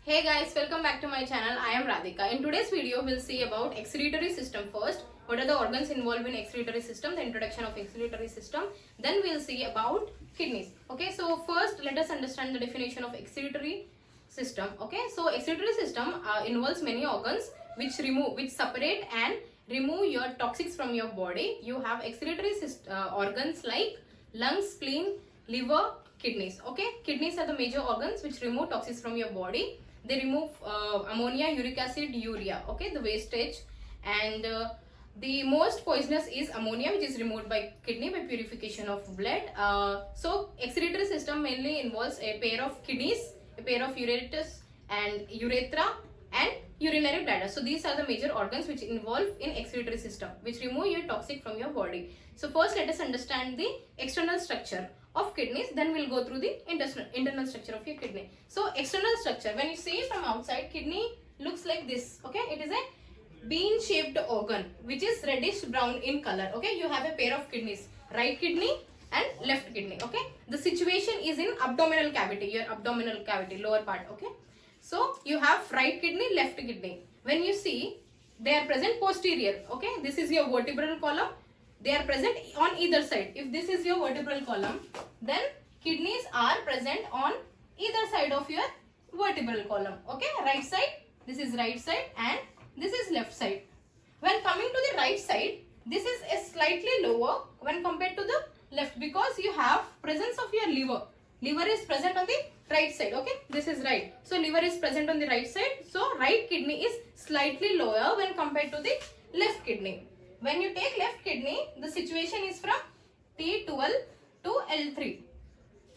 Hey guys, welcome back to my channel. I am Radhika. In today's video, we'll see about excretory system first. What are the organs involved in excretory system? The introduction of excretory system. Then we'll see about kidneys. Okay, so first let us understand the definition of excretory system. Okay, so excretory system involves many organs which separate and remove your toxics from your body. You have excretory organs like lungs, spleen, liver, kidneys. Okay, kidneys are the major organs which remove toxins from your body. They remove ammonia, uric acid, urea, okay, the wastage, and the most poisonous is ammonia, which is removed by kidney by purification of blood. So excretory system mainly involves a pair of kidneys, a pair of ureters and urethra, and urinary bladder. So these are the major organs which involve in excretory system, which remove your toxic from your body. So first let us understand the external structure of kidneys, then we'll go through the internal structure of your kidney. So external structure, when you see from outside, kidney looks like this. Okay, it is a bean shaped organ which is reddish brown in color. Okay, you have a pair of kidneys, right kidney and left kidney. Okay, the situation is in abdominal cavity, your abdominal cavity, lower part. Okay, so you have right kidney, left kidney. When you see, they are present posterior. Okay, this is your vertebral column. They are present on either side. If this is your vertebral column, then kidneys are present on either side of your vertebral column. Okay, right side, this is right side and this is left side. When coming to the right side, this is a slightly lower when compared to the left because you have presence of your liver. Liver is present on the right side. Okay, this is right. So liver is present on the right side. So right kidney is slightly lower when compared to the left kidney. When you take left kidney, the situation is from T12 to L3.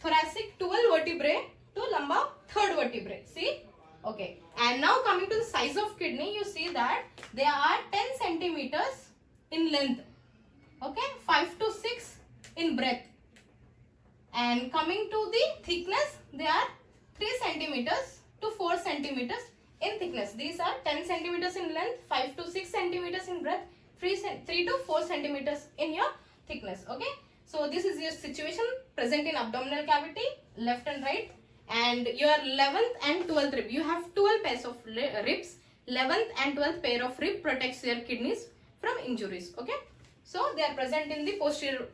Thoracic 12 vertebrae to lumbar 3rd vertebrae. See? Okay. And now coming to the size of kidney, you see that they are 10 centimeters in length. Okay. 5 to 6 in breadth. And coming to the thickness, they are 3 centimeters to 4 centimeters in thickness. These are 10 centimeters in length, 5 to 6 centimeters in breadth, 3 to 4 centimeters in your thickness. Okay, so this is your situation present in abdominal cavity, left and right, and your 11th and 12th rib. You have 12 pairs of ribs. 11th and 12th pair of rib protects your kidneys from injuries. Okay, so they are present in the posterior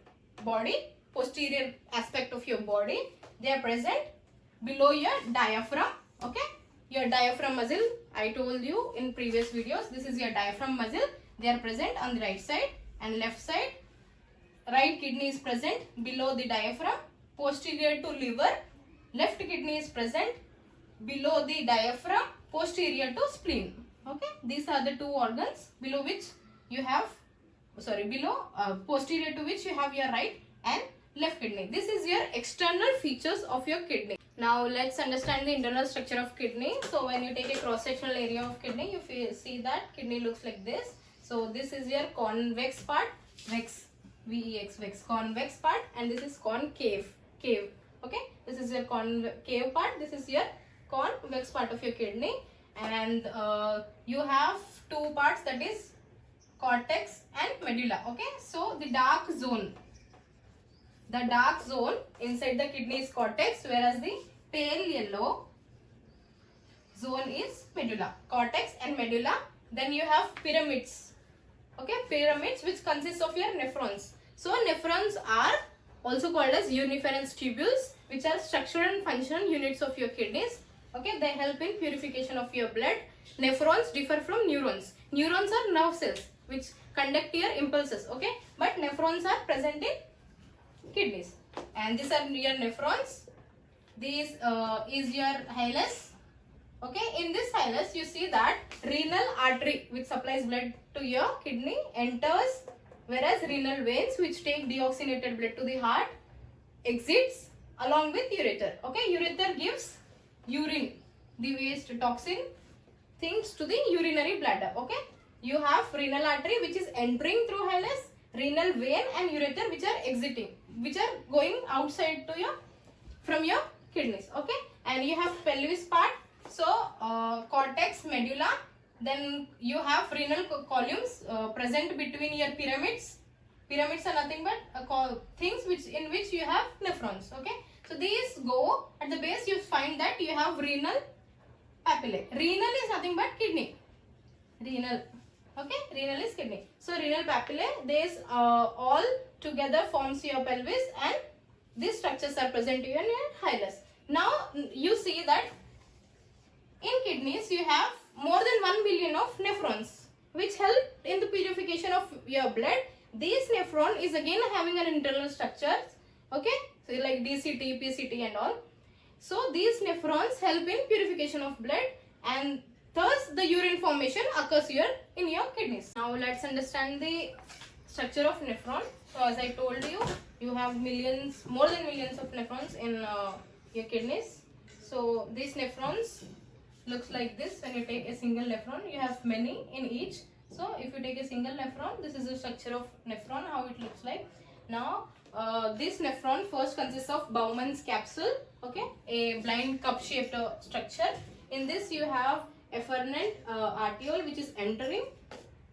body, posterior aspect of your body. They are present below your diaphragm. Okay, your diaphragm muscle, I told you in previous videos, this is your diaphragm muscle. They are present on the right side and left side. Right kidney is present below the diaphragm, posterior to liver. Left kidney is present below the diaphragm, posterior to spleen. Okay, these are the two organs below which you have, posterior to which you have your right and left kidney. This is your external features of your kidney. Now let's understand the internal structure of kidney. So when you take a cross-sectional area of kidney, you see that kidney looks like this. So this is your convex part, vex, vex, convex part, and this is concave, cave. Okay, this is your concave part, this is your convex part of your kidney, and you have two parts, that is cortex and medulla. Okay, so the dark zone inside the kidney is cortex, whereas the pale yellow zone is medulla. Cortex and medulla. Then you have pyramids. Okay, pyramids which consists of your nephrons. So nephrons are also called as uniferens tubules, which are structural and functional units of your kidneys. Okay, they help in purification of your blood. Nephrons differ from neurons. Neurons are nerve cells which conduct your impulses. Okay, but nephrons are present in kidneys. And these are your nephrons. This is your hilus. Okay, in this hilus you see that renal artery which supplies blood to your kidney enters, whereas renal veins which take deoxygenated blood to the heart exits along with ureter. Okay, ureter gives urine, the waste toxin things to the urinary bladder. Okay, you have renal artery which is entering through hilus, renal vein and ureter which are exiting, which are going outside to your from your kidneys. Okay, and you have pelvis part. So cortex, medulla, then you have renal columns present between your pyramids. Pyramids are nothing but things in which you have nephrons. Okay, so these go at the base. You find that you have renal papillae. Renal is nothing but kidney. Renal. Okay, renal is kidney. So renal papillae, these all together forms your pelvis, and these structures are present in your hilus. Now you see that in kidneys you have more than 1 billion of nephrons which help in the purification of your blood. This nephron is again having an internal structures, okay, so like DCT, PCT and all. So these nephrons help in purification of blood, and thus the urine formation occurs here in your kidneys. Now let's understand the structure of nephron. So as I told you, you have millions, more than millions of nephrons in your kidneys. So these nephrons looks like this. When you take a single nephron, you have many in each. So if you take a single nephron, this is the structure of nephron, how it looks like. Now this nephron first consists of Bowman's capsule, okay, a blind cup shaped structure. In this you have efferent arteriole which is entering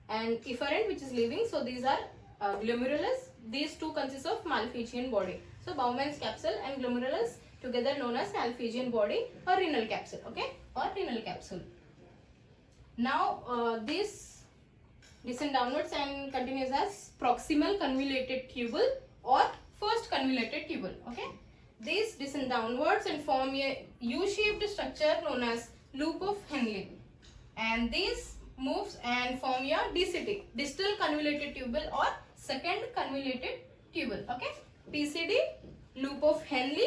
and efferent which is leaving. So these are glomerulus. These two consist of Malpighian body. So Bowman's capsule and glomerulus together known as Malpighian body or renal capsule, okay, or renal capsule. Now this descend downwards and continues as proximal convoluted tubule or first convoluted tubule, okay. These descend downwards and form a U-shaped structure known as loop of Henle, and these moves and form your DCT, distal convoluted tubule or second convoluted tubule, okay. PCD, loop of Henle,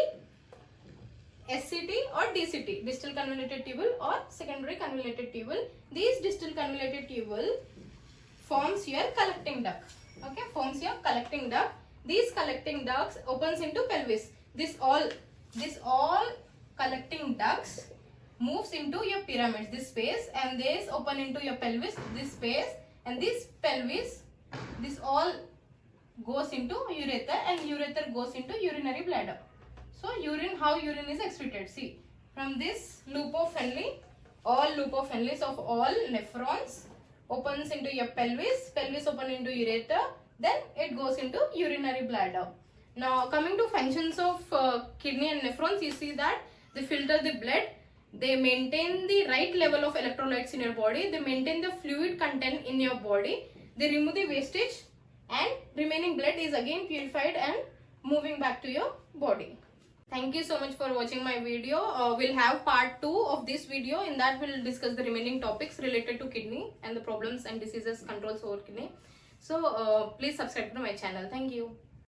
SCT or DCT, distal convoluted tubule or secondary convoluted tubule. These distal convoluted tubule forms your collecting duct, okay, forms your collecting duct. These collecting ducts opens into pelvis. This all collecting ducts moves into your pyramids, this space, and this open into your pelvis, this space, and this pelvis, this all goes into urethra, and urethra goes into urinary bladder. So urine, how urine is excreted, see, from this loop of Henle, all loop of Henles of all nephrons opens into your pelvis, pelvis open into urethra, then it goes into urinary bladder. Now coming to functions of kidney and nephrons, you see that they filter the blood, they maintain the right level of electrolytes in your body, they maintain the fluid content in your body, they remove the wastage, and remaining blood is again purified and moving back to your body. Thank you so much for watching my video. We'll have part 2 of this video. In that we'll discuss the remaining topics related to kidney and the problems and diseases controls over kidney. So please subscribe to my channel. Thank you.